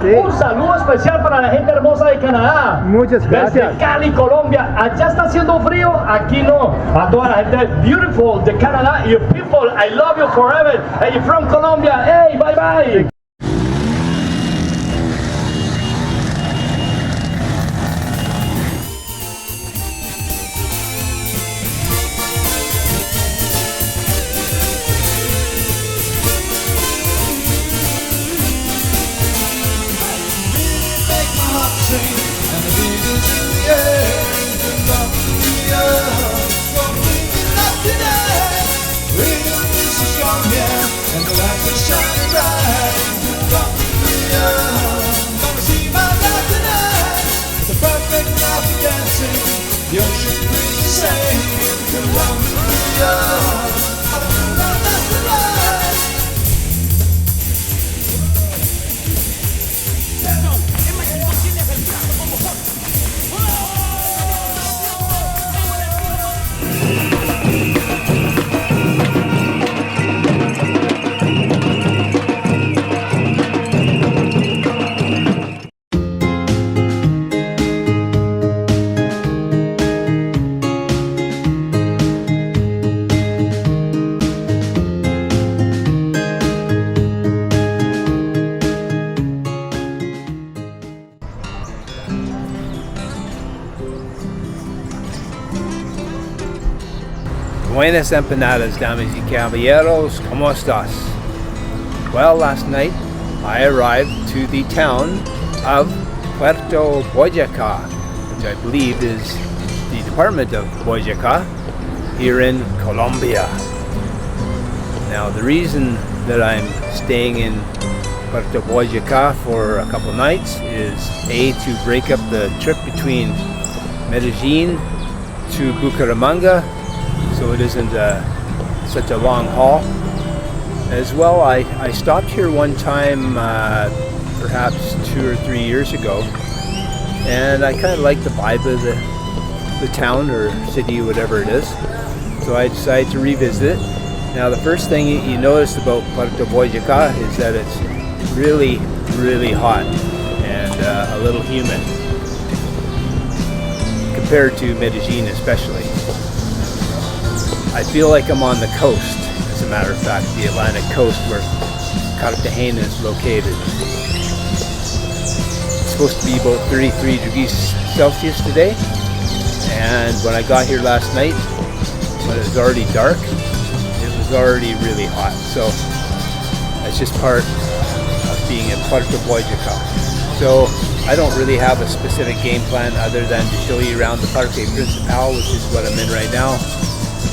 Sí. Un saludo especial para la gente hermosa de Canadá. Muchas gracias. Desde Cali, Colombia. Allá está haciendo frío, aquí no. A toda la gente beautiful de Canadá. You people, I love you forever. And you're from Colombia. Hey, bye bye. The ocean breeze is saying, Colombia, that's the life. Buenas empanadas, damas y caballeros, ¿cómo estás? Well, last night I arrived to the town of Puerto Boyaca, which I believe is the department of Boyaca here in Colombia. Now, the reason that I'm staying in Puerto Boyaca for a couple nights is A, to break up the trip between Medellin to Bucaramanga, so it isn't such a long haul. As well, I stopped here one time, perhaps 2 or 3 years ago, and I kind of like the vibe of the town or city, whatever it is. So I decided to revisit it. Now, the first thing you notice about Puerto Boyaca is that it's really, really hot and a little humid compared to Medellin, especially. I feel like I'm on the coast, as a matter of fact, the Atlantic coast where Cartagena is located. It's supposed to be about 33 degrees Celsius today, and when I got here last night, when it was already dark, it was already really hot. So that's just part of being in Puerto Boyaca. So I don't really have a specific game plan other than to show you around the Parque Principal, which is what I'm in right now.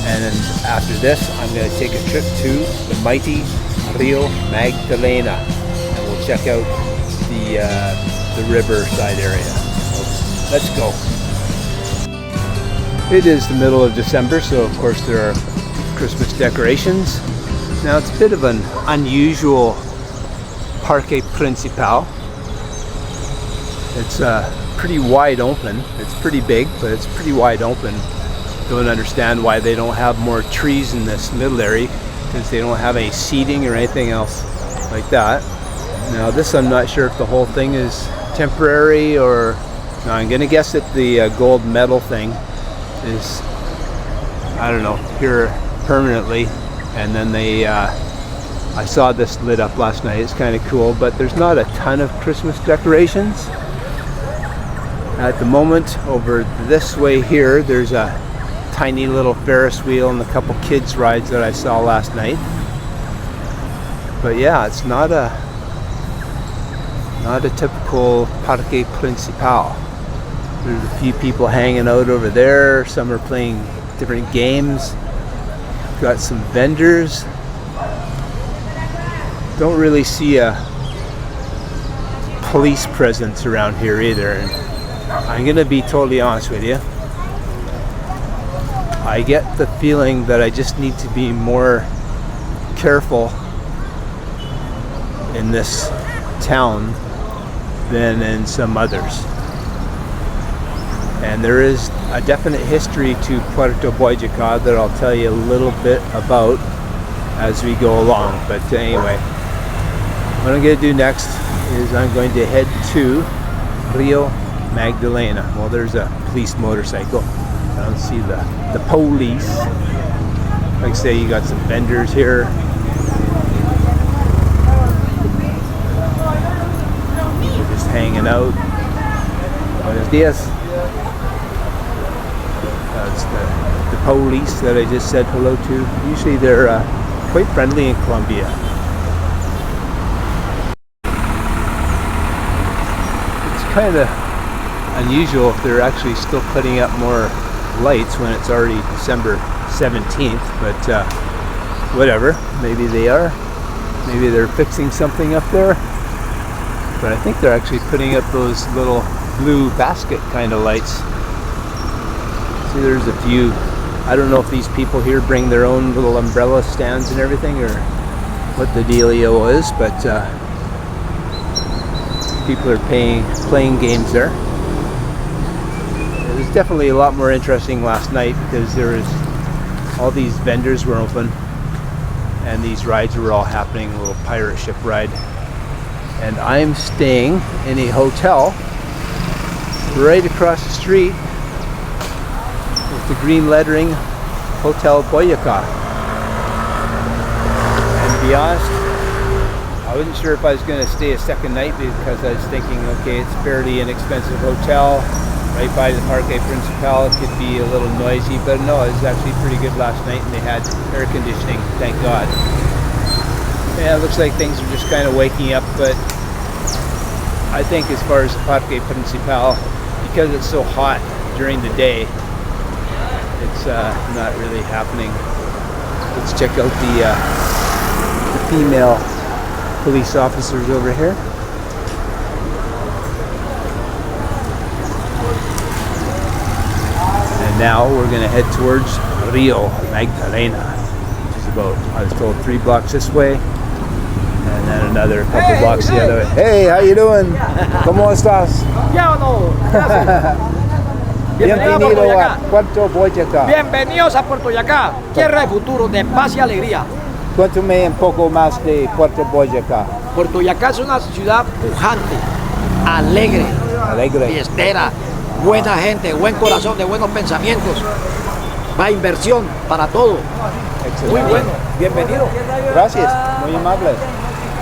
And then after this, I'm going to take a trip to the mighty Rio Magdalena, and we'll check out the riverside area. So let's go. It is the middle of December, so of course there are Christmas decorations. Now, it's a bit of an unusual Parque Principal. It's pretty wide open. It's pretty big, but it's pretty wide open. Don't understand why they don't have more trees in this middle area, because they don't have any seating or anything else like that. Now, this, I'm not sure if the whole thing is temporary, or no, I'm gonna guess that the gold medal thing is, I don't know, here permanently. And then they I saw this lit up last night. It's kind of cool, but there's not a ton of Christmas decorations at the moment. Over this way here, there's a tiny little Ferris wheel and a couple kids rides that I saw last night. But yeah, it's not a typical Parque Principal. There's a few people hanging out over there. Some are playing different games. Got some vendors. Don't really see a police presence around here either. And I'm gonna be totally honest with you. I get the feeling that I just need to be more careful in this town than in some others. And there is a definite history to Puerto Boyaca that I'll tell you a little bit about as we go along. But anyway, What I'm going to do next is I'm going to head to Rio Magdalena. Well, there's a police motorcycle. I don't see the police. Like I say, you got some vendors here. They're just hanging out. Buenos dias. That's the police that I just said hello to. Usually they're quite friendly in Colombia. It's kind of unusual if they're actually still putting up more lights when it's already December 17th, but whatever, maybe they are. Maybe they're fixing something up there. But I think they're actually putting up those little blue basket kind of lights. See, there's a few. I don't know if these people here bring their own little umbrella stands and everything, or what the dealio is, but people are playing games there. It was definitely a lot more interesting last night because there was all these vendors were open and these rides were all happening, a little pirate ship ride. And I'm staying in a hotel right across the street with the green lettering Puerto Boyaca. And to be honest, I wasn't sure if I was going to stay a second night because I was thinking, okay, it's a fairly inexpensive hotel right by the Parque Principal. It could be a little noisy, but no, it was actually pretty good last night and they had air conditioning, thank God. Yeah, it looks like things are just kind of waking up, but I think as far as the Parque Principal, because it's so hot during the day, it's not really happening. Let's check out the female police officers over here. And now we're going to head towards Rio Magdalena, which is about, I was told, 3 blocks this way, and then another couple blocks the other way. Hey, how you doing? ¿Cómo estás? ¿Ya o no? Bienvenido a Puerto Boyaca. Bienvenidos a Puerto Boyaca, tierra de futuro, de paz y alegría. Cuéntame un poco más de Puerto Boyaca. Puerto Boyaca es una ciudad pujante, alegre, fiestera, buena gente, buen corazón, de buenos pensamientos, para inversión, para todo. Excelente. Muy bueno, bienvenido. Gracias, muy amable.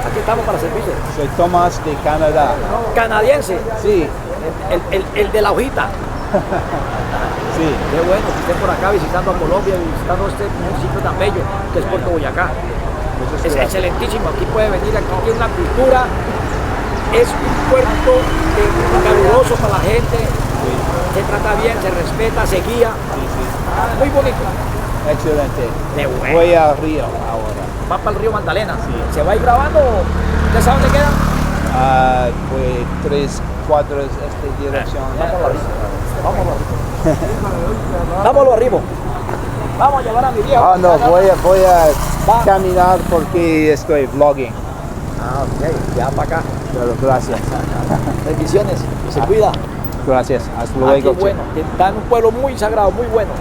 Aquí estamos para servirle. Soy Tomás de Canadá. Canadiense, Sí, el de la hojita. sí. Qué bueno que estén por acá visitando a Colombia y visitando este municipio tan bello que es Puerto Boyaca. Es excelentísimo, aquí puede venir, aquí tiene una cultura, es un puerto caluroso para la gente, se trata bien, se respeta, se guía, muy bonito. Excelente. De bueno. Voy a Río ahora. Va para el río Magdalena. Sí. ¿Se va a ir grabando? ¿Usted sabe dónde queda? Fue 3 cuadras esta dirección. Vámonos arriba. Vámonos arriba. Vamos a llevar a mi viejo. No, voy a caminar porque estoy vlogging. Ah, ok, ya para acá. Pero gracias. Bendiciones, se cuida. Gracias, hasta Aquí luego. bueno, está en un pueblo muy sagrado, muy bueno.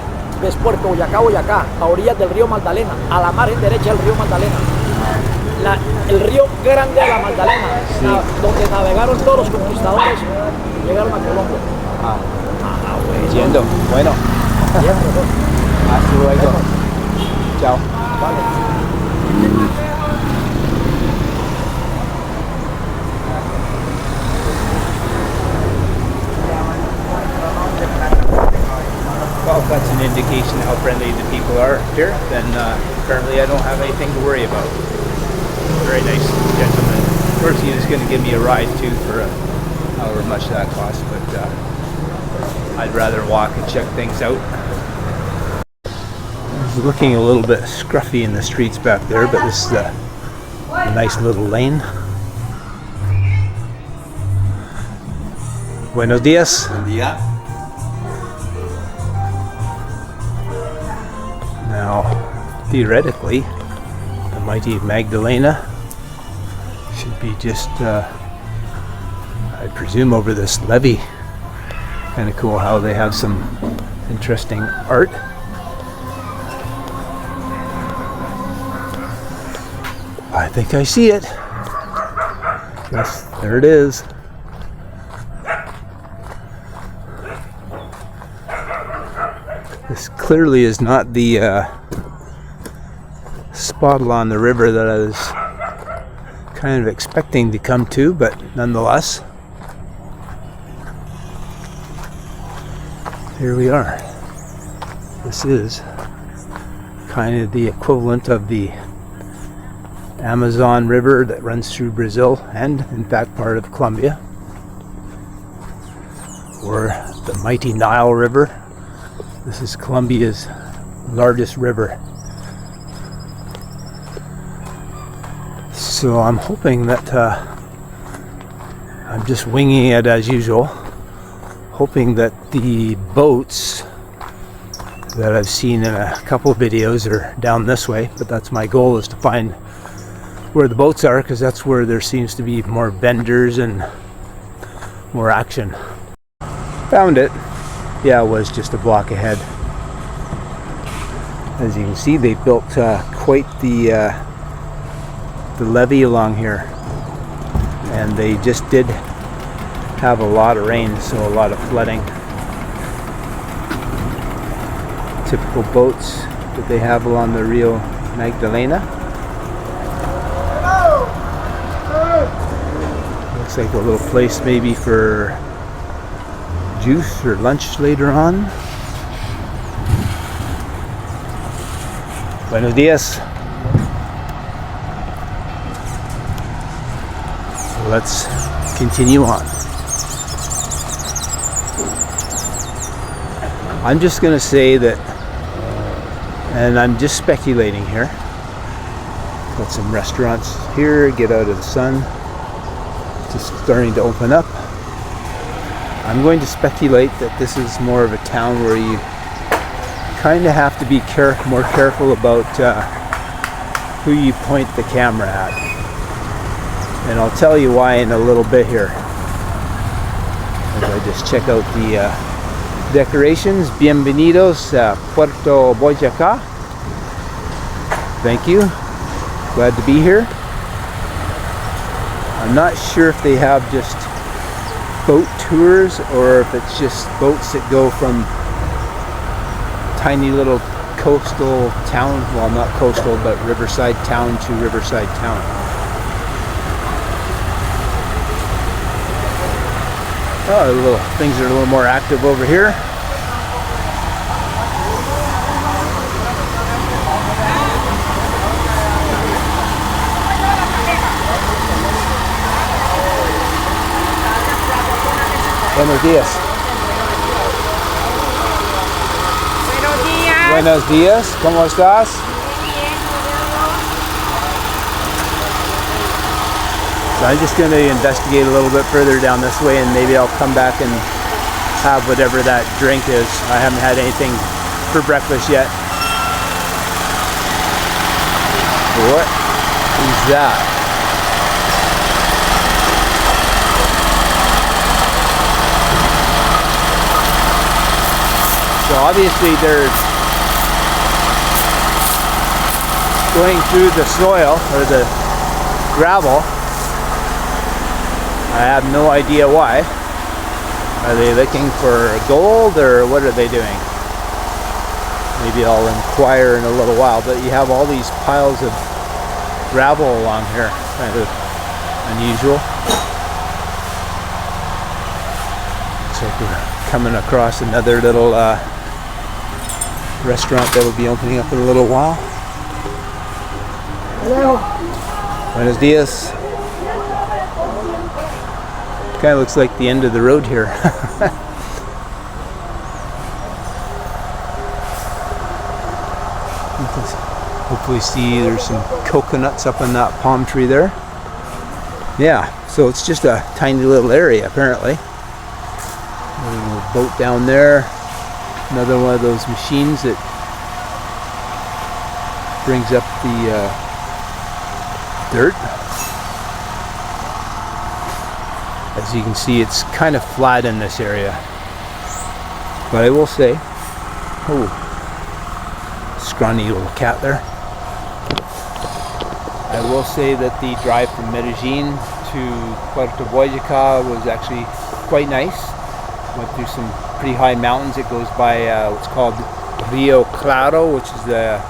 Es Puerto Boyaca, Boyacá, a orillas del río Magdalena, a la margen derecha del río Magdalena. El río grande de la Magdalena, Sí. donde navegaron todos los conquistadores y llegaron a Colombia. Bueno. Entiendo. Bueno, Bien, profesor. hasta luego. Chao. Well, if that's an indication how friendly the people are here, then currently I don't have anything to worry about. Very nice gentleman. Of course, he was going to give me a ride too for however much that costs, but I'd rather walk and check things out. It's looking a little bit scruffy in the streets back there, but this is a nice little lane. Buenos dias. Buen día. Now, theoretically, the mighty Magdalena should be just, I presume, over this levee. Kind of cool how they have some interesting art. I think I see it. Yes, there it is. This clearly is not the spot along the river that I was kind of expecting to come to, but nonetheless, here we are. This is kind of the equivalent of the Amazon River that runs through Brazil and, in fact, part of Colombia, or the mighty Nile River. This is Colombia's largest river. So I'm hoping that I'm just winging it as usual, hoping that the boats that I've seen in a couple of videos are down this way, but that's my goal, is to find where the boats are, because that's where there seems to be more vendors and more action. Found it. Yeah, it was just a block ahead. As you can see, they built quite the levee along here, and they just did have a lot of rain, so a lot of flooding. Typical boats that they have along the Rio Magdalena. Looks like a little place maybe for juice or lunch later on. Buenos dias. Let's continue on. I'm just going to say that, and I'm just speculating here. Got some restaurants here, get out of the sun. Just starting to open up. I'm going to speculate that this is more of a town where you kind of have to be more careful about who you point the camera at. And I'll tell you why in a little bit here, as I just check out the decorations. Bienvenidos a Puerto Boyaca. Thank you. Glad to be here. I'm not sure if they have just boat tours or if it's just boats that go from tiny little coastal town, well, not coastal, but riverside town to riverside town. Oh, things are a little more active over here. Buenos días. Buenos días. Buenos días. ¿Cómo estás? So I'm just going to investigate a little bit further down this way, and maybe I'll come back and have whatever that drink is. I haven't had anything for breakfast yet. What is that? So obviously they're going through the soil or the gravel. I have no idea why. Are they looking for gold or what are they doing? Maybe I'll inquire in a little while, but you have all these piles of gravel along here. Kind of unusual. Looks like we're coming across another little restaurant that will be opening up in a little while. Hello. Buenos dias. Kind of looks like the end of the road here. Hopefully see there's some coconuts up in that palm tree there. Yeah, so it's just a tiny little area apparently. A little boat down there. Another one of those machines that brings up the dirt. As you can see, it's kind of flat in this area. But I will say, oh, scrawny little cat there. I will say that the drive from Medellin to Puerto Boyaca was actually quite nice. Went through some pretty high mountains. It goes by what's called Rio Claro, which is a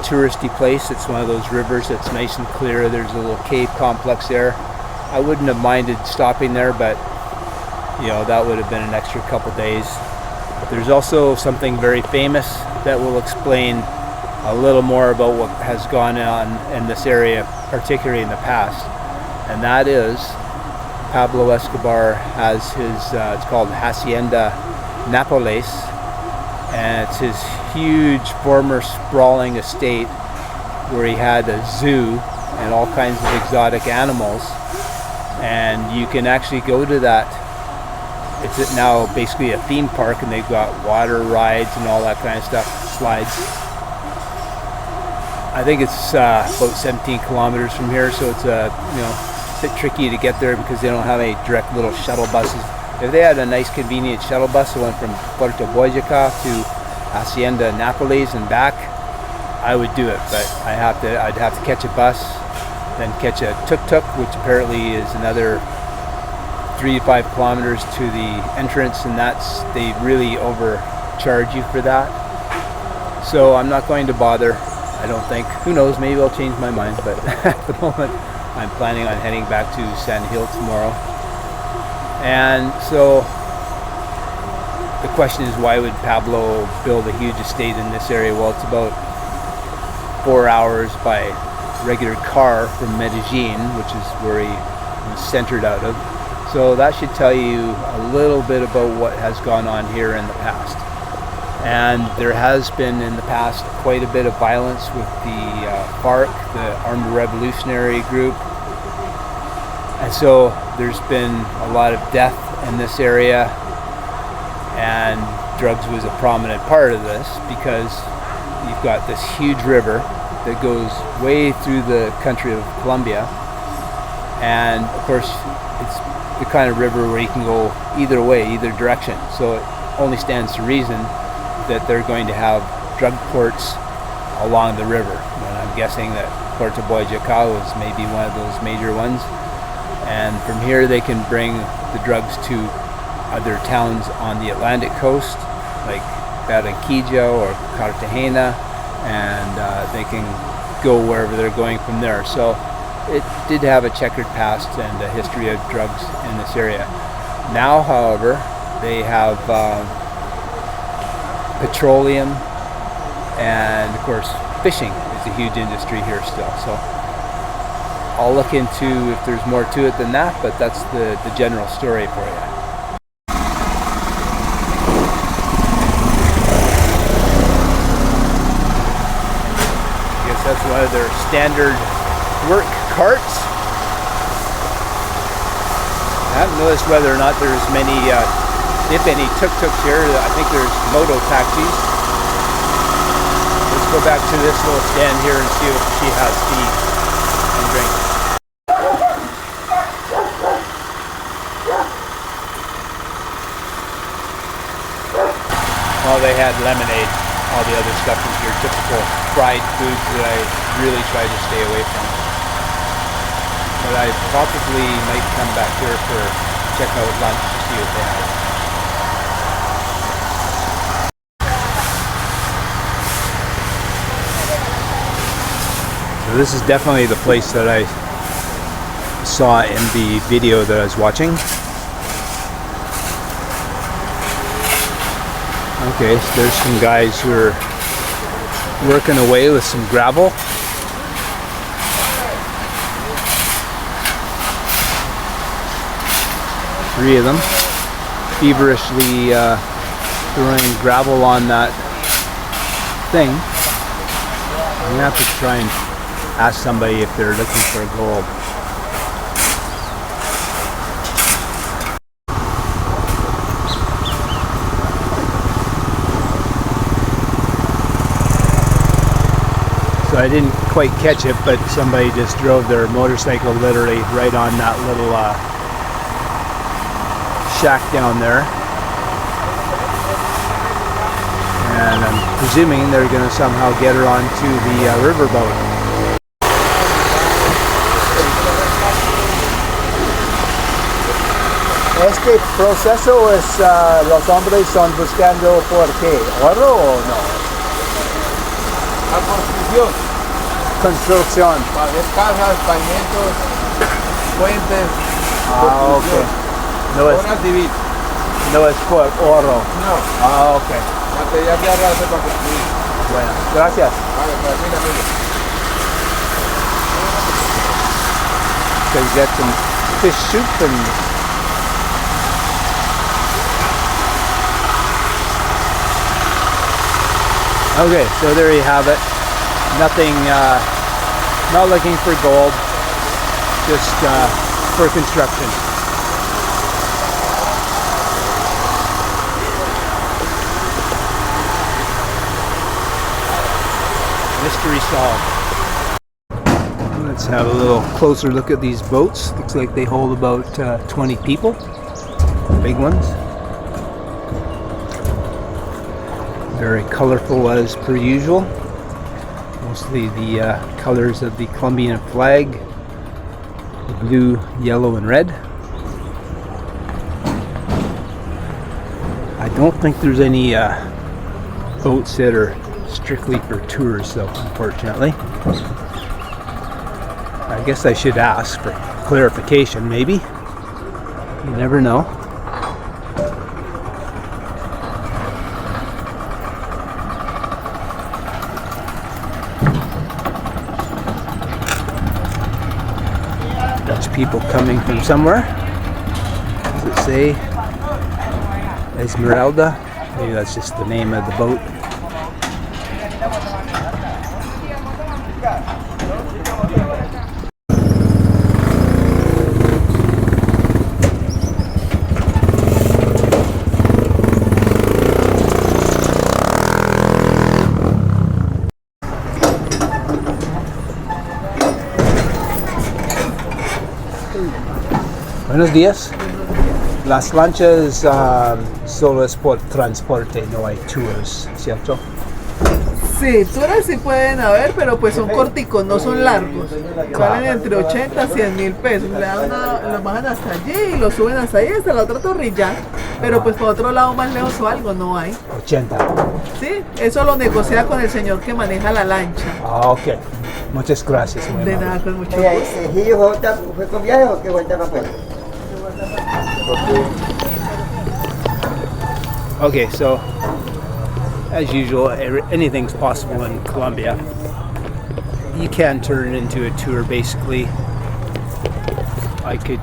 touristy place. It's one of those rivers that's nice and clear. There's a little cave complex there. I wouldn't have minded stopping there, but you know, that would have been an extra couple days. There's also something very famous that will explain a little more about what has gone on in this area, particularly in the past, and that is Pablo Escobar has his, it's called Hacienda Nápoles, and it's his huge former sprawling estate where he had a zoo and all kinds of exotic animals, and you can actually go to that. It's now basically a theme park, and they've got water rides and all that kind of stuff, slides. I think it's about 17 kilometers from here, so it's a bit tricky to get there because they don't have any direct little shuttle buses. If they had a nice convenient shuttle bus that went from Puerto Boyaca to Hacienda Nápoles and back, I would do it, but I'd have to catch a bus, then catch a tuk-tuk, which apparently is another 3 to 5 kilometers to the entrance, and they really overcharge you for that. So I'm not going to bother, I don't think. Who knows, maybe I'll change my mind, but at the moment I'm planning on heading back to San Gil tomorrow. And so the question is, why would Pablo build a huge estate in this area? Well, it's about 4 hours by regular car from Medellin, which is where he was centered out of. So that should tell you a little bit about what has gone on here in the past. And there has been in the past quite a bit of violence with the FARC, the Armed Revolutionary Group. And so there's been a lot of death in this area, and drugs was a prominent part of this because you've got this huge river that goes way through the country of Colombia, and of course it's the kind of river where you can go either way, either direction. So it only stands to reason that they're going to have drug ports along the river. And I'm guessing that Puerto Boyaca was maybe one of those major ones. And from here they can bring the drugs to other towns on the Atlantic coast, like Barranquilla or Cartagena, and they can go wherever they're going from there. So it did have a checkered past and a history of drugs in this area. Now, however, they have petroleum, and of course fishing is a huge industry here still. So I'll look into if there's more to it than that, but that's the general story for you. I guess that's one of their standard work carts. I haven't noticed whether or not there's many, if any, tuk-tuks here. I think there's moto taxis. Let's go back to this little stand here and see if she has tea and drink. Well, they had lemonade. All the other stuff is your typical fried foods that I really try to stay away from. But I probably might come back here for check out lunch to see what they have. So this is definitely the place that I saw in the video that I was watching. Okay, so there's some guys who are working away with some gravel. Three of them feverishly throwing gravel on that thing. I'm gonna have to try and ask somebody if they're looking for gold. So I didn't quite catch it, but somebody just drove their motorcycle literally right on that little shack down there. And I'm presuming they're going to somehow get her onto the riverboat. Este proceso es, los hombres son buscando por qué, oro o no? La construcción, Construcción. para hacer casas, pavimentos, puentes, Ah, ok. No es, obras civiles. no es por oro. No, Ah, ok. material de arrastre para construir. Bueno, gracias. Vale, para mí amigo. So you got some fish soup and okay, so there you have it. Nothing, not looking for gold, just for construction. Mystery solved. Let's have a little closer look at these boats. Looks like they hold about 20 people. Big ones. Very colorful as per usual. Mostly the colors of the Colombian flag. The blue, yellow, and red. I don't think there's any boats that are strictly for tours though, unfortunately. I guess I should ask for clarification, maybe. You never know. Dutch people coming from somewhere. Does it say Esmeralda? Maybe that's just the name of the boat. Buenos días. Las lanchas solo es por transporte, no hay tours, ¿cierto? Sí, tours sí pueden haber, pero pues son corticos, no son largos. Valen entre 80 a 100 mil pesos. Los bajan hasta allí y los suben hasta ahí, hasta la otra torrilla. Pero pues para otro lado más lejos o algo no hay. 80. Sí, eso lo negocia con el señor que maneja la lancha. Ah, ok. Muchas gracias. Muy De amable. nada, con mucho gusto. ¿Y fue con viaje o qué vuelta para afuera? Okay, so as usual, anything's possible in Colombia. You can turn it into a tour basically. I could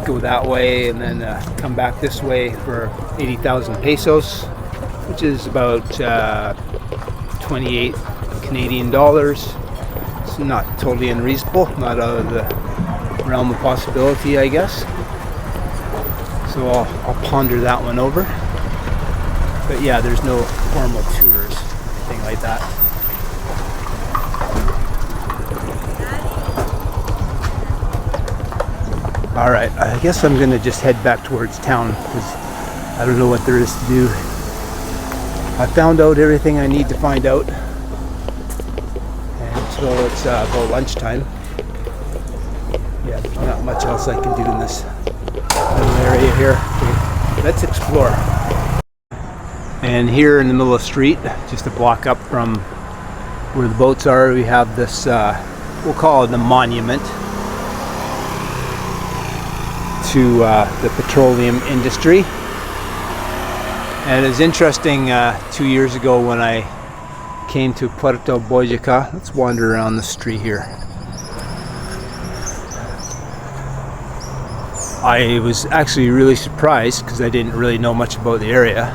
go that way and then come back this way for 80,000 pesos, which is about 28 Canadian dollars. It's not totally unreasonable, not out of the realm of possibility, I guess. So I'll ponder that one over. But yeah, there's no formal tours, anything like that. Alright, I guess I'm gonna just head back towards town because I don't know what there is to do. I found out everything I need to find out. And so it's about lunchtime. Yeah, there's not much else I can do in this little area here. Okay, let's explore. And here in the middle of the street, just a block up from where the boats are, we have this, we'll call it the monument to the petroleum industry. And it's interesting, 2 years ago when I came to Puerto Boyaca, let's wander around the street here. I was actually really surprised because I didn't really know much about the area,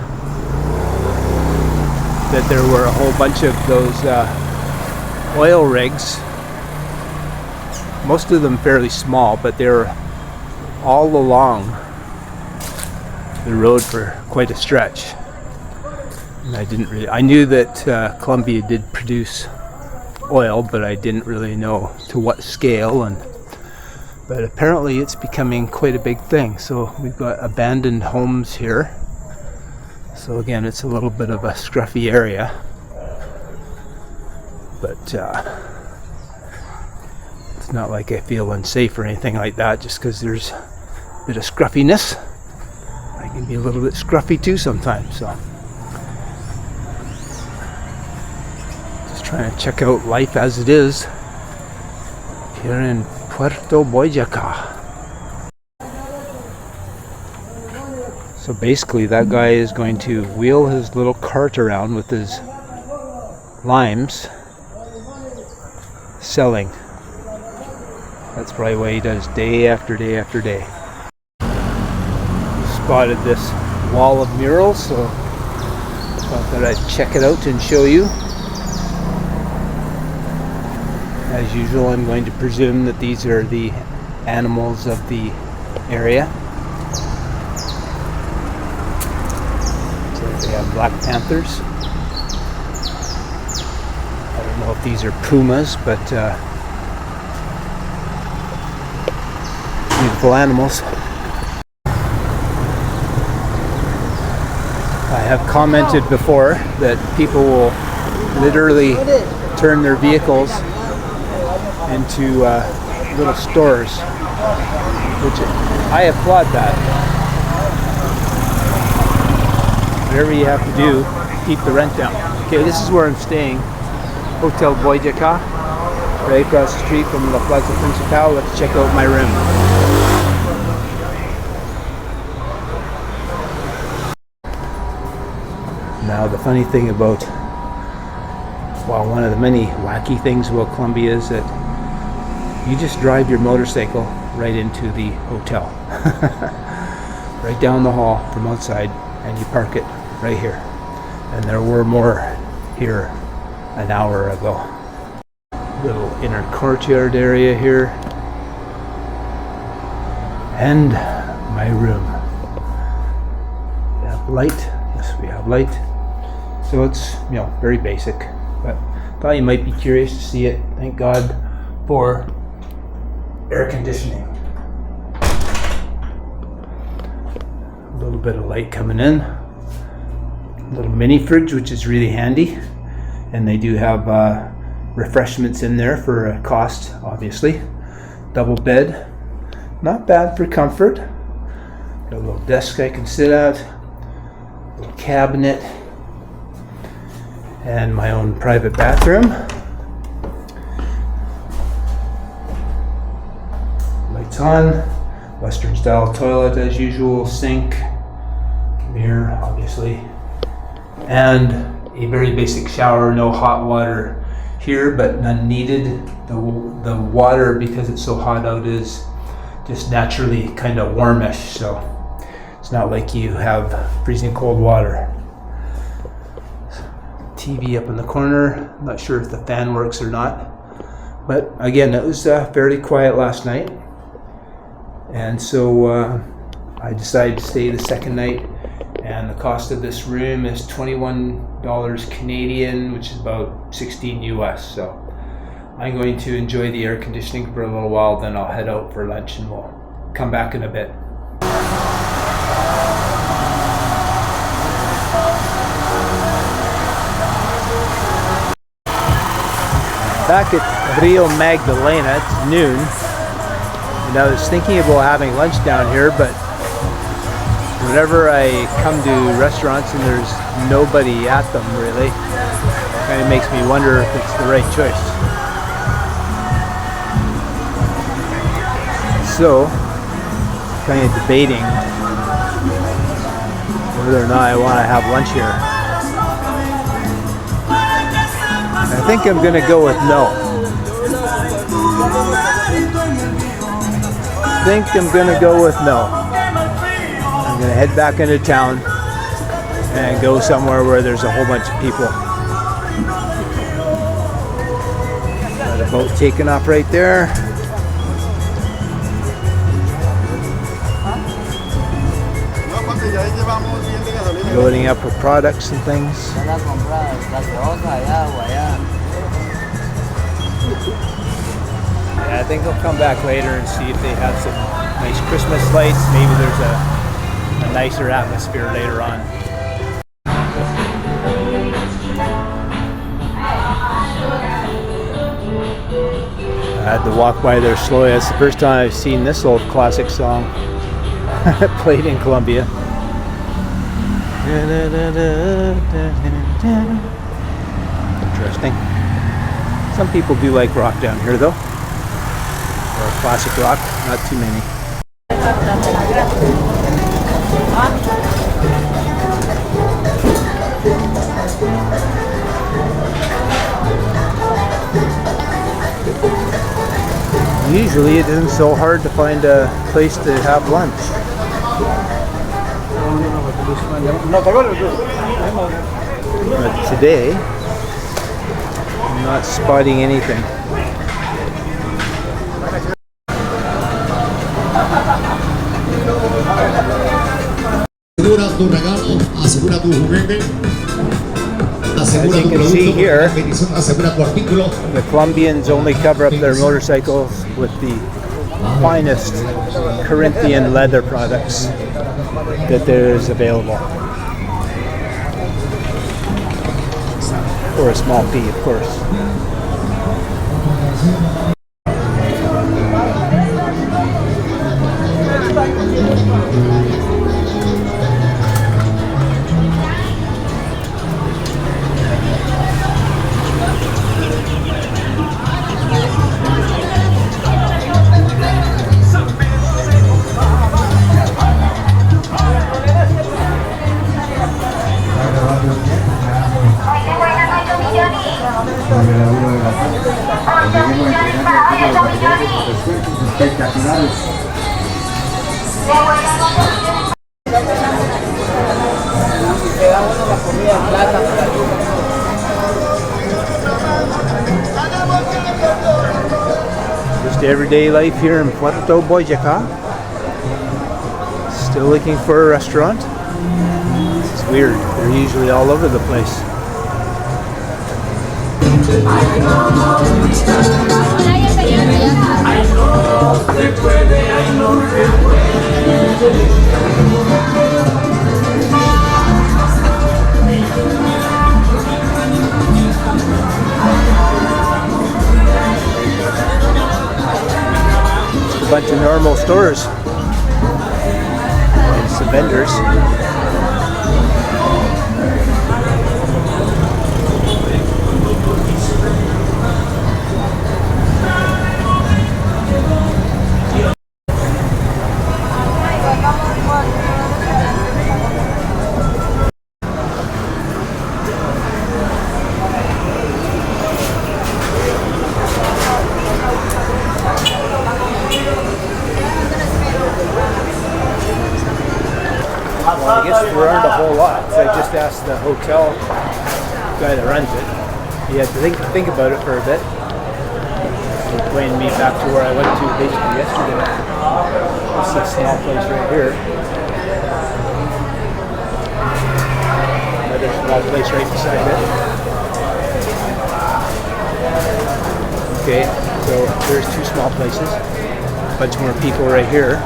that there were a whole bunch of those oil rigs, most of them fairly small, but they were all along the road for quite a stretch. And I knew that Colombia did produce oil, but I didn't really know to what scale, but apparently it's becoming quite a big thing. So we've got abandoned homes here. So again, it's a little bit of a scruffy area, but it's not like I feel unsafe or anything like that, just because there's a bit of scruffiness. can be a little bit scruffy too sometimes. So just trying to check out life as it is here in Puerto Boyaca. So basically that guy is going to wheel his little cart around with his limes selling. That's probably what he does day after day after day. Spotted this wall of murals, so I thought I'd check it out and show you. As usual, I'm going to presume that these are the animals of the area. So they have black panthers. I don't know if these are pumas, but beautiful animals. I have commented before that people will literally turn their vehicles into little stores, which I applaud that. Whatever you have to do, keep the rent down. Okay, this is where I'm staying. Hotel Boyaca, right across the street from La Plaza Principal. Let's check out my room. Now the funny thing about, well, one of the many wacky things about Colombia is that you just drive your motorcycle right into the hotel. Right down the hall from outside, and you park it right here. And there were more here an hour ago. Little inner courtyard area here. And my room. We have light. Yes, we have light. So it's, you know, very basic. But thought you might be curious to see it. Thank God for air conditioning. A little bit of light coming in. A little mini fridge, which is really handy. And they do have refreshments in there for a cost, obviously. Double bed. Not bad for comfort. Got a little desk I can sit at. A little cabinet. And my own private bathroom. Lights on. Western style toilet as usual. Sink. Mirror, obviously. And a very basic shower. No hot water here, but none needed. The water, because it's so hot out, is just naturally kind of warmish. So it's not like you have freezing cold water. TV up in the corner. Not sure if the fan works or not, but again, it was fairly quiet last night, and so I decided to stay the second night, and the cost of this room is $21 Canadian, which is about 16 US. So I'm going to enjoy the air conditioning for a little while, then I'll head out for lunch and we'll come back in a bit. Back at Rio Magdalena, it's noon, and I was thinking about having lunch down here, but whenever I come to restaurants and there's nobody at them really, it kind of makes me wonder if it's the right choice. So, kind of debating whether or not I want to have lunch here. I think I'm gonna go with no. I'm gonna head back into town and go somewhere where there's a whole bunch of people. Got a boat taking off right there. Loading up with products and things. Yeah, I think I'll come back later and see if they have some nice Christmas lights. Maybe there's a nicer atmosphere later on. I had to walk by there slowly. That's the first time I've seen this old classic song played in Colombia. Interesting. Some people do like rock down here though. Or classic rock, not too many. Usually it isn't so hard to find a place to have lunch. But today, I'm not spotting anything. Asegura tu regalo, asegura tu juguete, asegura tu can see here, producto, asegura tu artículo. the Colombians only cover up their motorcycles with the finest Corinthian leather products that there is available. For a small fee, of course. Just everyday life here in Puerto Boyaca. Still looking for a restaurant. It's weird. They're usually all over the place. A bunch of normal stores and some vendors. Well, I guess there aren't a whole lot. So I just asked the hotel guy that runs it. He had to think about it for a bit. He pointed me back to where I went to basically yesterday. This is a small place right here. Another small place right beside it. Okay, so there's two small places. A bunch more people right here.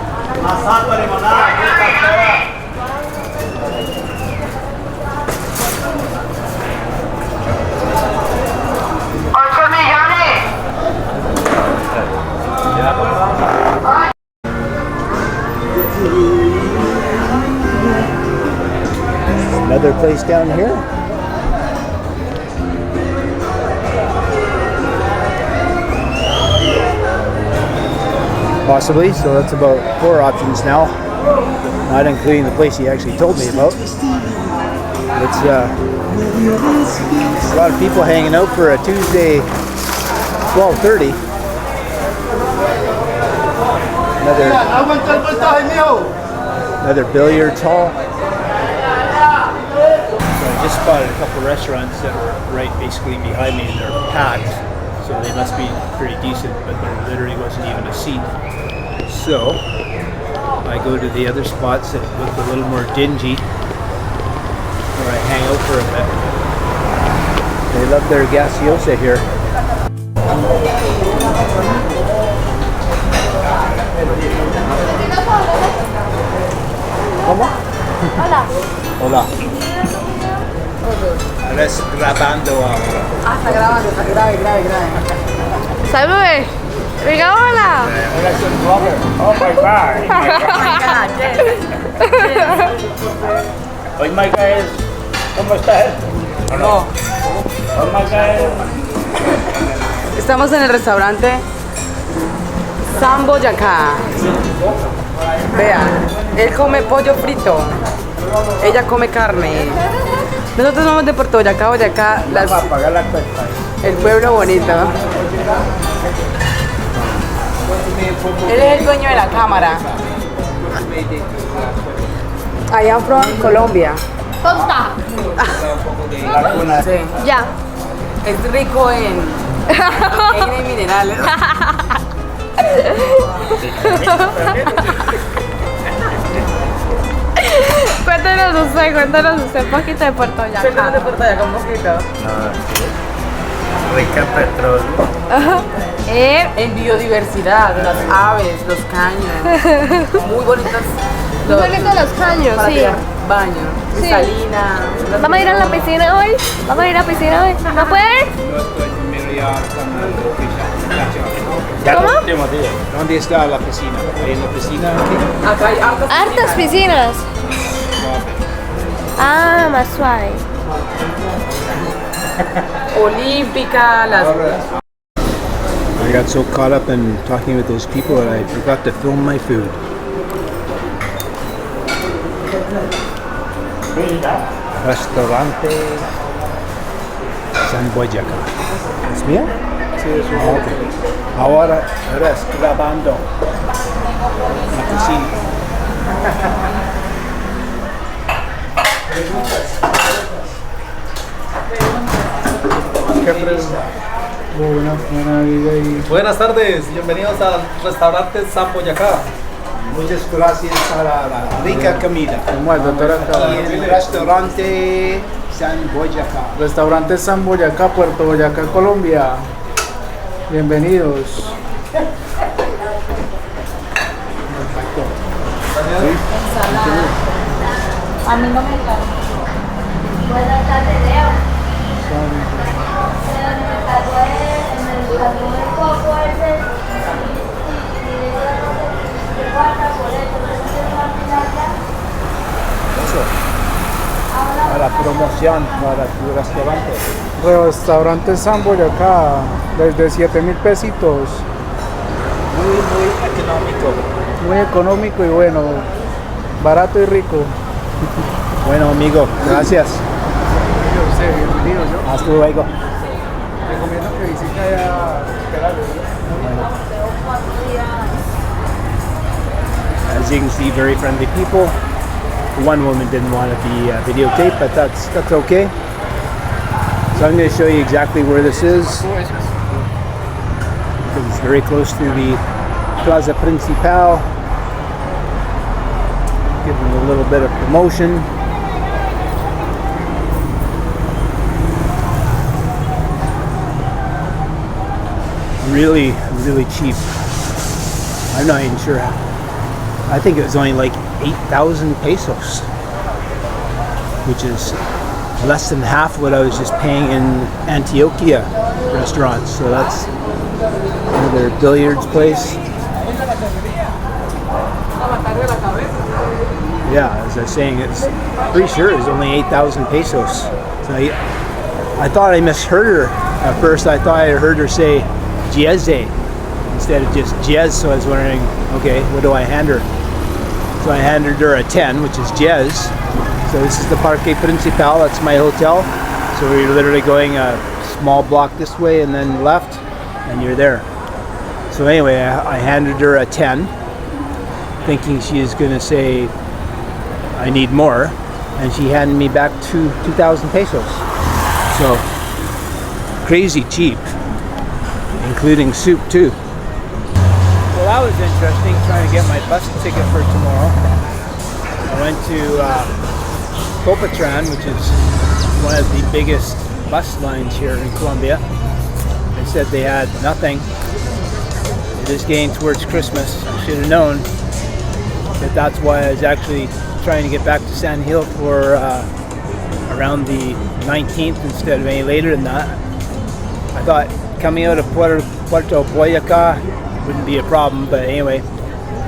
Another place down here. Possibly, so that's about 4 options now, not including the place he actually told me about. It's a lot of people hanging out for a Tuesday 12:30. Another billiards hall. So I just spotted a couple restaurants that were right basically behind me, and they're packed, so they must be pretty decent, but there literally wasn't even a seat. So I go to the other spots that look a little more dingy, where I hang out for a bit. They love their gaseosa here. ¿Cómo? Hola. Hola. Ahora es grabando ahora. Ah, está grabando, está grave. Salve. Diga hola. Ahora es un vlogger. Oh my god. Oh my god, yes. Hoy Maica es... ¿Cómo está él? ¿O no? Hoy Maica es... Estamos en el restaurante San Boyacá. Vea, él come pollo frito, ella come carne. Nosotros somos de Puerto Boyacá, Boyacá, el pueblo bonito. Él es el dueño de la cámara. I am from Colombia. Tonta. Sí. Ya. Es rico en proteína y minerales. Cuéntanos usted un poquito de Puerto Boyaca. Cuéntanos de Puerto Boyacá un poquito. Rica petróleo. En biodiversidad, las aves, los caños. Muy bonitas. Muy bonitos los caños, para sí. tirar baño, Sí. cristalina. ¿Vamos a ir a la piscina hoy? ¿Vamos a ir a la piscina hoy? ¿No puede? No estoy familiar con ¿Cómo? ¿Dónde está la piscina? ¿Hay en la piscina? Acá hay Hartas piscinas. Ah, más suave. Olímpica, las... I got so caught up in talking with those people that I forgot to film my food. Restaurante San Boyaca. ¿Es mía? Sí, es mía. Okay. Ahora eres grabando la cocina. Buenas tardes, bienvenidos al restaurante San Boyacá. Muchas gracias a la rica comida. Y el restaurante San Boyaca. Restaurante San Boyacá, Puerto Boyaca, Colombia. Bienvenidos. A mí no me encanta. Buenas tardes, Leo. Me cayó el coco ese y guarda por eso, Para promoción para tu restaurante. Restaurante San Boyacá, desde 7,000 pesitos. Muy económico. Muy económico y bueno, barato y rico. Bueno, amigo, gracias. Bienvenido, ¿no? Hasta luego. Recomiendo que visite allá As you can see, very friendly people. One woman didn't want to be videotaped, but that's okay. So I'm going to show you exactly where this is. Because it's very close to the Plaza Principal. Give them a little bit of promotion. Really, really cheap. I'm not even sure how. I think it was only like 8,000 pesos, which is less than half what I was just paying in Antioquia restaurants. So that's another billiards place. Yeah, as I was saying, it's pretty sure it was only 8,000 pesos. So I thought I misheard her at first. I thought I heard her say Gieze instead of just Jez. So I was wondering, okay, what do I hand her? So I handed her a 10, which is Jez. So this is the Parque Principal, that's my hotel. So we're literally going a small block this way and then left, and you're there. So anyway, I handed her a 10, thinking she is going to say, I need more. And she handed me back 2,000 pesos. So crazy cheap, including soup too. Well, that was interesting, trying to get my bus ticket for tomorrow. I went to Copatran, which is one of the biggest bus lines here in Colombia. They said they had nothing. It is getting towards Christmas. I should have known that that's why I was actually trying to get back to San Gil for around the 19th instead of any later than that. I thought coming out of Puerto Boyaca wouldn't be a problem, but anyway,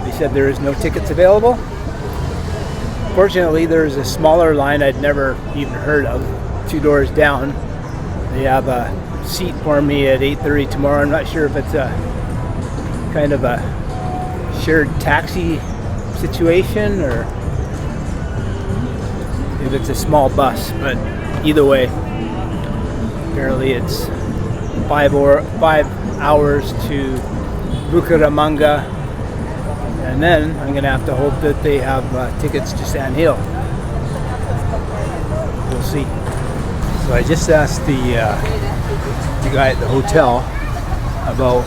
they said there is no tickets available. Fortunately, there's a smaller line I'd never even heard of, 2 doors down. They have a seat for me at 8:30 tomorrow. I'm not sure if it's a kind of a shared taxi situation or if it's a small bus, but either way, apparently it's 5 hours to Bucaramanga, and then I'm gonna have to hope that they have tickets to Sand Hill. We'll see. So I just asked the guy at the hotel about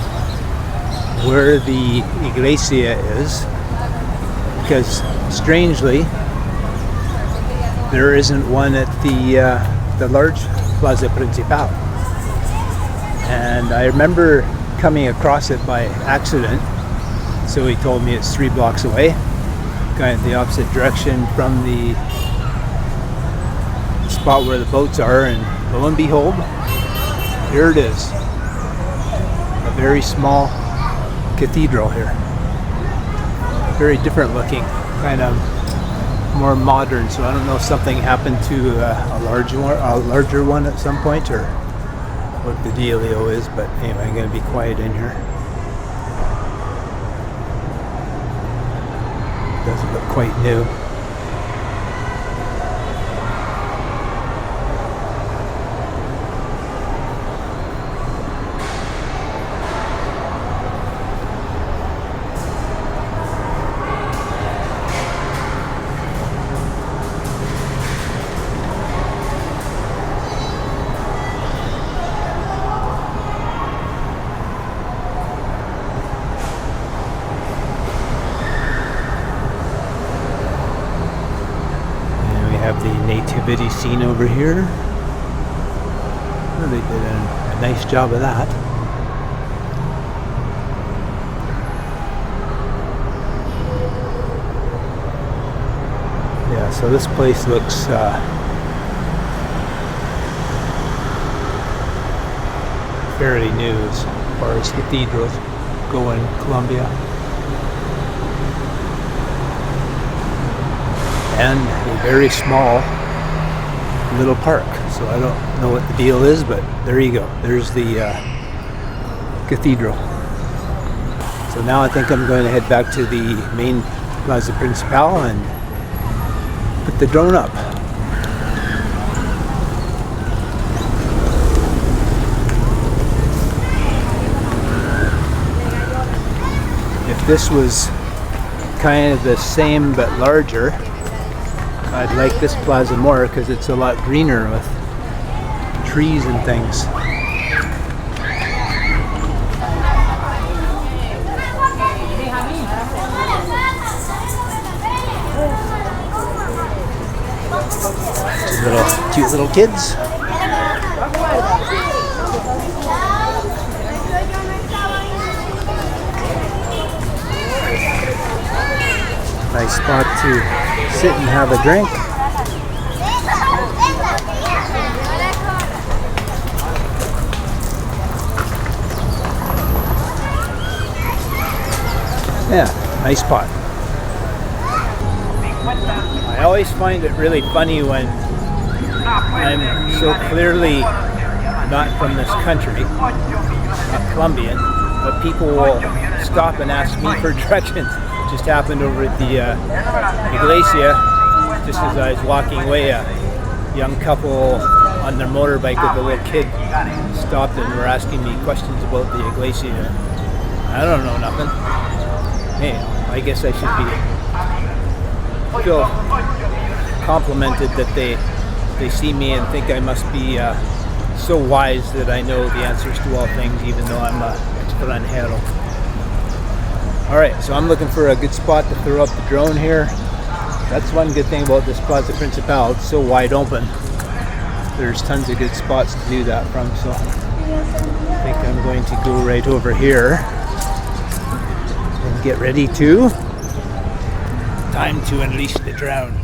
where the iglesia is, because strangely there isn't one at the large Plaza Principal. And I remember coming across it by accident, so he told me it's 3 blocks away, kind of the opposite direction from the spot where the boats are, and lo and behold, here it is. A very small cathedral here. Very different looking, kind of more modern, so I don't know if something happened to a larger one at some point or what the dealio is, but anyway, I'm going to be quiet in here. Doesn't look quite new. Have the nativity scene over here. Well, they did a nice job of that. Yeah, so this place looks fairly new as far as cathedrals go in Colombia. And a very small little park, so I don't know what the deal is, but there you go. There's the cathedral. So now I think I'm going to head back to the main Plaza Principal and put the drone up. If this was kind of the same but larger, I'd like this plaza more because it's a lot greener with trees and things. Cute little kids. Nice spot to sit and have a drink. Yeah, nice spot. I always find it really funny when I'm so clearly not from this country, not Colombian, but people will stop and ask me for directions. Just happened over at the iglesia, just as I was walking away, a young couple on their motorbike with a little kid stopped and were asking me questions about the iglesia. I don't know nothing. Hey, I guess I should feel complimented that they see me and think I must be so wise that I know the answers to all things, even though I'm extranjero. Alright, so I'm looking for a good spot to throw up the drone here. That's one good thing about this Plaza Principal, it's so wide open. There's tons of good spots to do that from, so I think I'm going to go right over here and get ready to... Time to unleash the drone.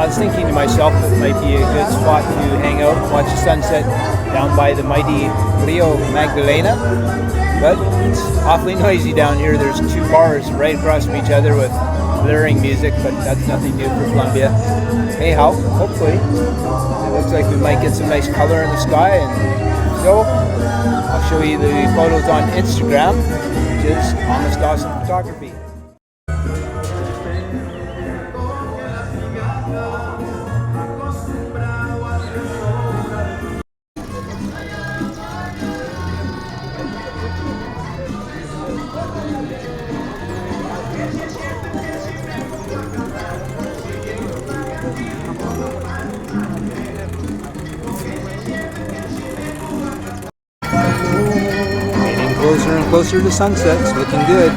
I was thinking to myself it might be a good spot to hang out and watch the sunset down by the mighty Rio Magdalena. But it's awfully noisy down here. There's two bars right across from each other with blaring music, but that's nothing new for Colombia. Anyhow, hopefully, it looks like we might get some nice color in the sky, and so I'll show you the photos on Instagram, which is Honest Awesome Photography. Closer and closer to sunset. It's looking good.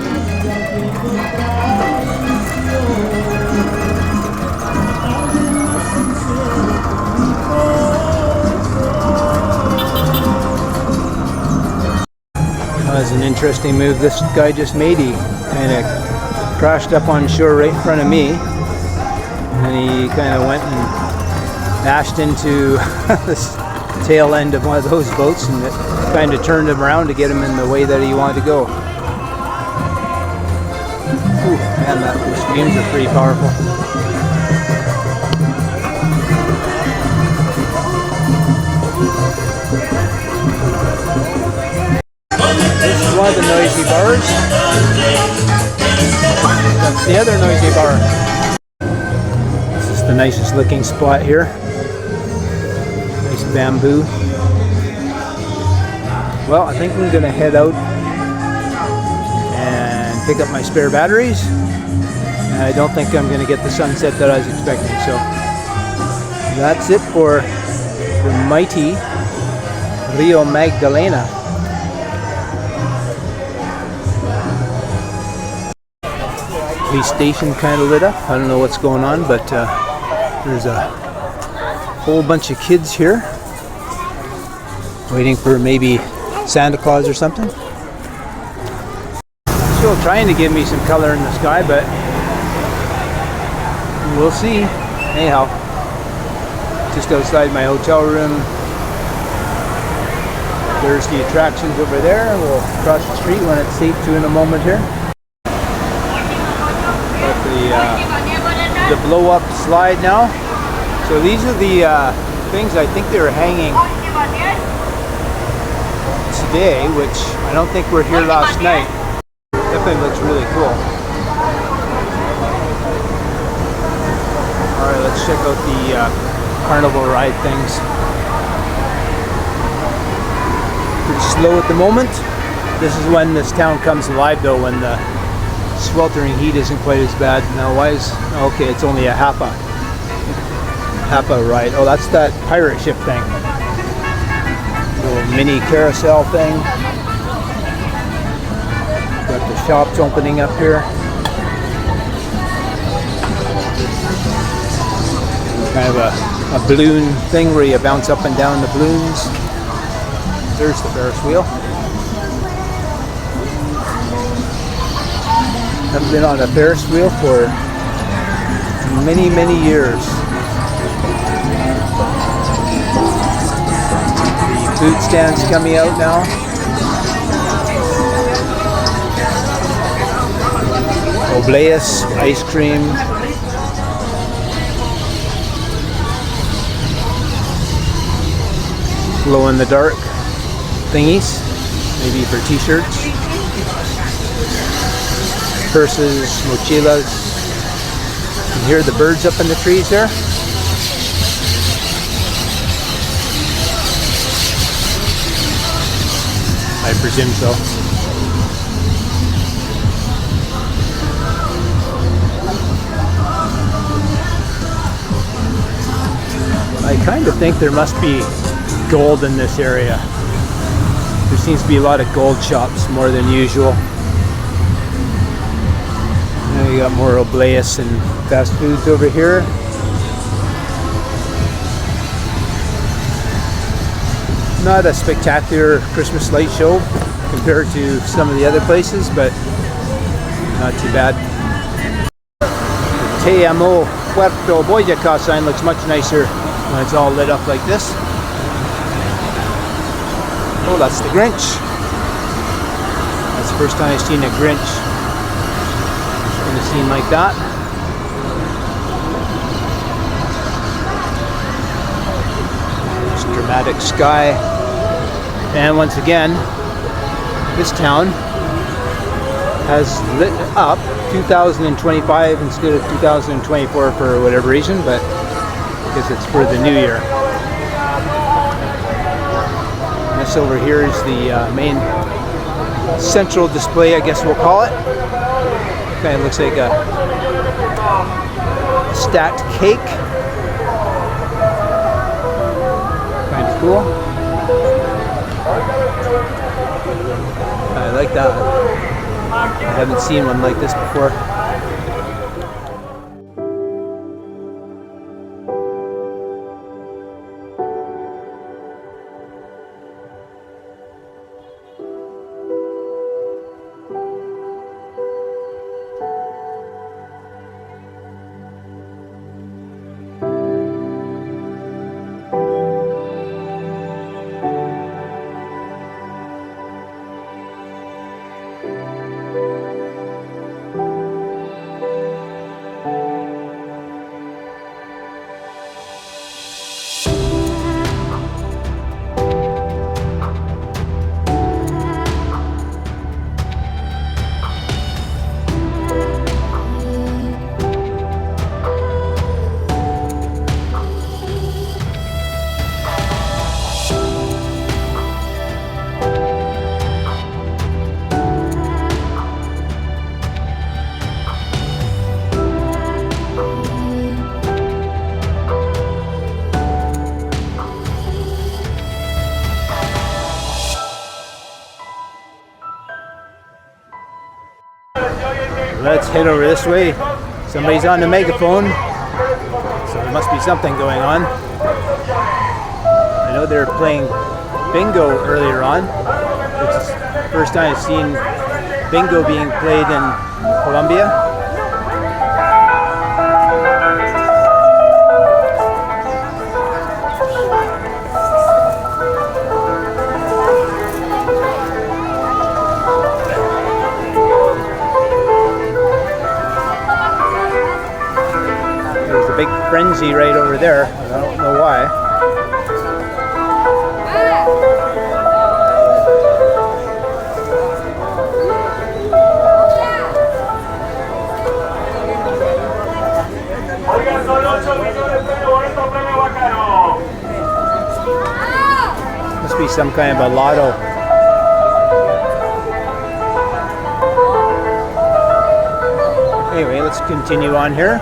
That was an interesting move this guy just made. He kind of crashed up on shore right in front of me, and he kind of went and bashed into this tail end of one of those boats, and it kind of turned him around to get him in the way that he wanted to go. Ooh, man, those streams are pretty powerful. This is one of the noisy bars. That's the other noisy bar. This is the nicest looking spot here. Nice bamboo. Well, I think I'm going to head out and pick up my spare batteries. And I don't think I'm going to get the sunset that I was expecting. So that's it for the mighty Rio Magdalena. Police station kind of lit up. I don't know what's going on, but there's a whole bunch of kids here waiting for maybe Santa Claus or something. Still trying to give me some color in the sky, but we'll see. Anyhow, just outside my hotel room. There's the attractions over there. We'll cross the street when it's safe to in a moment here. Got the blow up slide now. So these are the things I think they were hanging today, which I don't think were here last night. Definitely looks really cool. Alright, let's check out the carnival ride things. Pretty slow at the moment. This is when this town comes alive though, when the sweltering heat isn't quite as bad. Now why is, okay, it's only a half a ride. Oh, that's that pirate ship thing. Little mini carousel thing. Got the shops opening up here. Kind of a balloon thing where you bounce up and down the balloons. There's the Ferris wheel. Haven't been on a Ferris wheel for many, many years. Food stands coming out now. Obleas, ice cream. Glow in the dark thingies, maybe for t-shirts. Purses, mochilas. You can hear the birds up in the trees there. I presume so. I kind of think there must be gold in this area. There seems to be a lot of gold shops, more than usual. Now you got more obleas and fast foods over here. Not a spectacular Christmas light show compared to some of the other places, but not too bad. Te Amo Puerto Boyaca sign looks much nicer when it's all lit up like this. Oh, that's the Grinch. That's the first time I've seen a Grinch in a scene like that. This dramatic sky. And once again, this town has lit up 2025 instead of 2024 for whatever reason, but I guess it's for the new year. And this over here is the main central display, I guess we'll call it. Kind of looks like a stacked cake. Kind of cool. I like that. I haven't seen one like this before. Let's head over this way. Somebody's on the megaphone, so there must be something going on. I know they were playing bingo earlier on, which is the first time I've seen bingo being played in Colombia. Big frenzy right over there. I don't know why. Must be some kind of a lotto. Anyway, let's continue on here.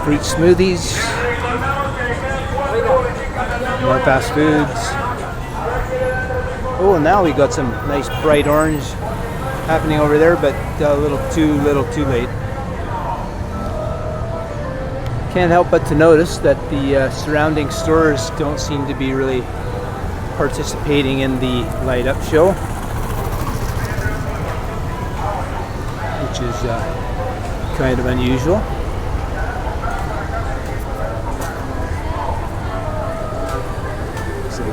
Fruit smoothies, more fast foods. Oh, and now we got some nice bright orange happening over there, but a little too late. Can't help but to notice that the surrounding stores don't seem to be really participating in the light up show, which is kind of unusual.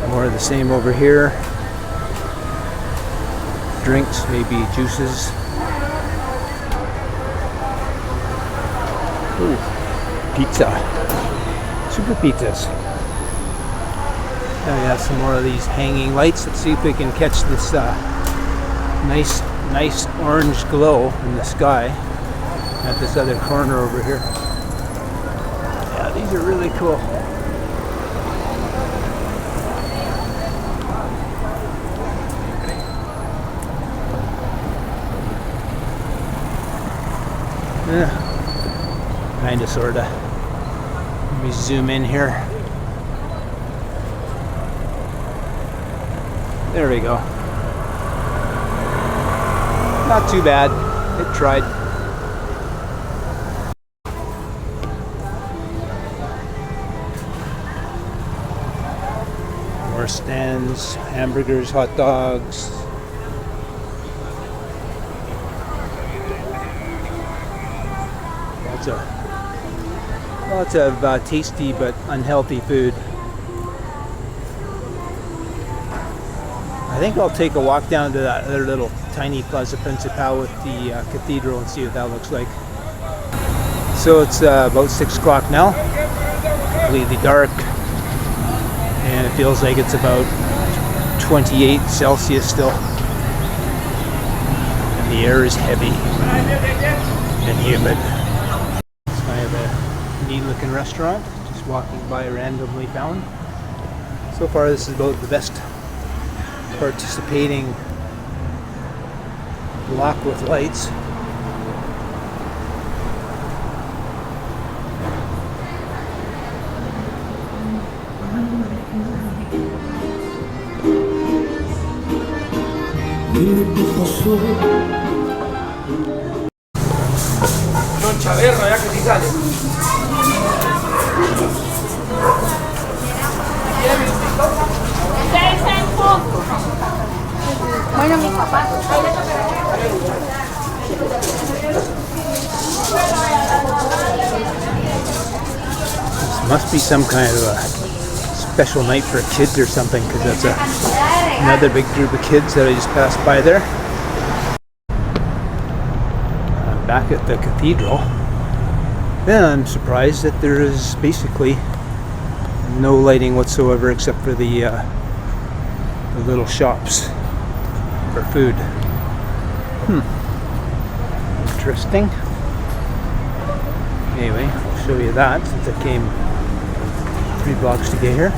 More of the same over here. Drinks, maybe juices. Ooh, pizza. Super pizzas. Now we have some more of these hanging lights. Let's see if we can catch this nice orange glow in the sky at this other corner over here. Yeah, these are really cool. Yeah, kind of, sort of. Let me zoom in here. There we go. Not too bad. It tried. more stands, hamburgers, hot dogs. Lots of tasty but unhealthy food. I think I'll take a walk down to that other little tiny Plaza Principal with the cathedral and see what that looks like. So it's about 6 o'clock now, completely dark, and it feels like it's about 28 Celsius still. And the air is heavy and humid. It's kind of a neat looking restaurant, just walking by randomly found. So far this is about the best participating block with lights. Don Chaverno, ya que sí sale. Bueno, mis papás. This must be some kind of a special night for kids or something, because that's another big group of kids that I just passed by there. I'm back at the cathedral, and I'm surprised that there is basically no lighting whatsoever except for the little shops for food. Interesting. Anyway, I'll show you that since I came 3 blocks to get here.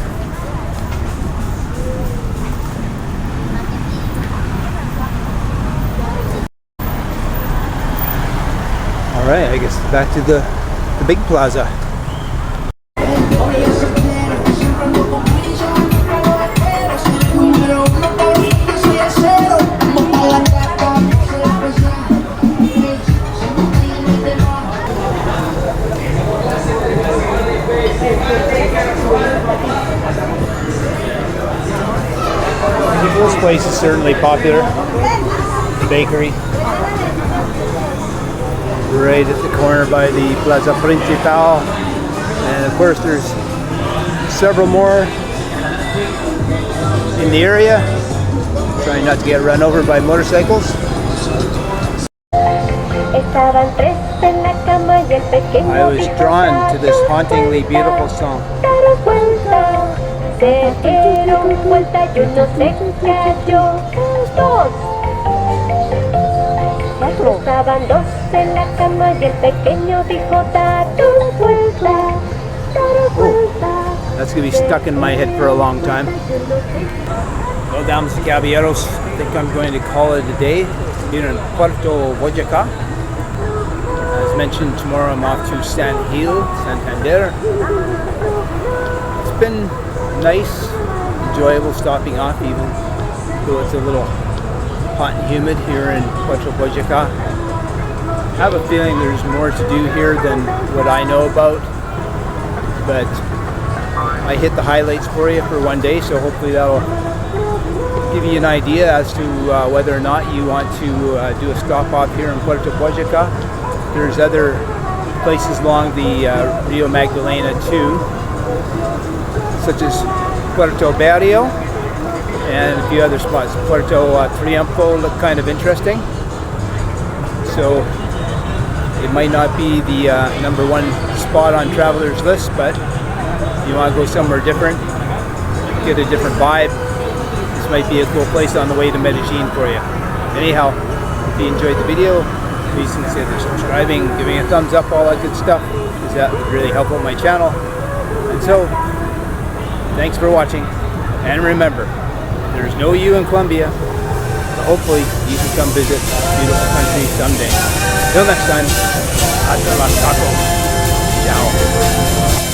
Alright, I guess back to the big plaza. This place is certainly popular. The bakery. Right at the corner by the Plaza Principal. And of course there's several more in the area. Trying not to get run over by motorcycles. I was drawn to this hauntingly beautiful song. Se dieron vuelta y uno se cayó. Dos. Estaban dos en la cama y el pequeño dijo daros vuelta, daros vuelta. That's gonna be stuck in my head for a long time. Well, damas y caballeros, I think I'm going to call it a day here in Puerto Boyaca. As mentioned, tomorrow I'm off to San Gil, Santander. It's been nice, enjoyable stopping off, even though it's a little hot and humid here in Puerto Boyaca. I have a feeling there's more to do here than what I know about, but I hit the highlights for you for one day, so hopefully that'll give you an idea as to whether or not you want to do a stop off here in Puerto Boyaca. There's other places along the Rio Magdalena too, such as Puerto Barrio and a few other spots. Puerto Triunfo look kind of interesting. So it might not be the #1 spot on travelers list, but if you want to go somewhere different, get a different vibe, this might be a cool place on the way to Medellin for you. Anyhow, if you enjoyed the video, please consider subscribing, giving a thumbs up, all that good stuff, because that would really help out my channel. And so, thanks for watching, and remember, there's no you in Colombia, but hopefully you can come visit this beautiful country someday. Till next time, hasta la taco. Ciao.